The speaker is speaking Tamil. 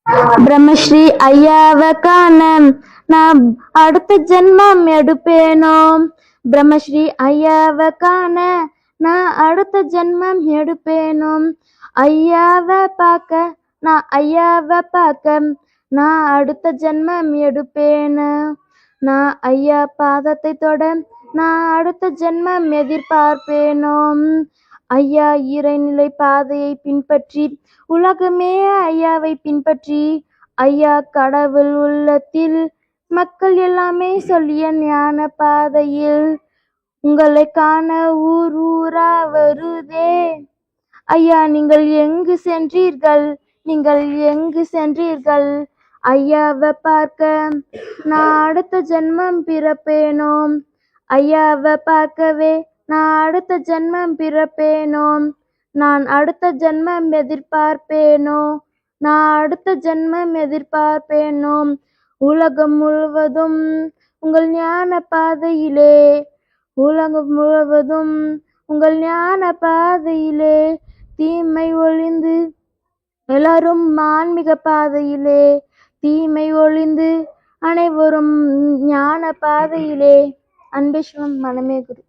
பிரம்மஸ்ரீ ஐயாவை காண நான் அடுத்த ஜென்மம் எடுப்பேனோ. பிரம்மஸ்ரீ ஐயாவை காண நான் அடுத்த ஜென்மம் எடுப்பேனோ. ஐயாவை பார்க்க நான் அடுத்த ஜென்மம் எடுப்பேனோ. நான் ஐயா பாதத்தை தொட நான் அடுத்த ஜென்மம் எதிர்பார்ப்பேனோ. ஐயா இறைநிலை பாதையை பின்பற்றி உலகமே ஐயாவை பின்பற்றி ஐயா கடவுள் உள்ளத்தில் மக்கள் எல்லாமே சொல்லிய ஞான பாதையில் உங்களை காண ஊர் ஊரா வருதே. ஐயா நீங்கள் எங்கு சென்றீர்கள்? ஐயாவை பார்க்க நான் அடுத்த ஜென்மம் பிறப்பேனோ. ஐயாவை பார்க்கவே நான் அடுத்த ஜென்மம் பிறப்பேனோ. நான் அடுத்த ஜென்மம் எதிர்பார்ப்பேனோ. உலகம் முழுவதும் உங்கள் ஞான பாதையிலே தீமை ஒழிந்து எல்லாரும் ஆன்மீக பாதையிலே தீமை ஒழிந்து அனைவரும் ஞான பாதையிலே. அன்பே சிவம், மனமே குரு.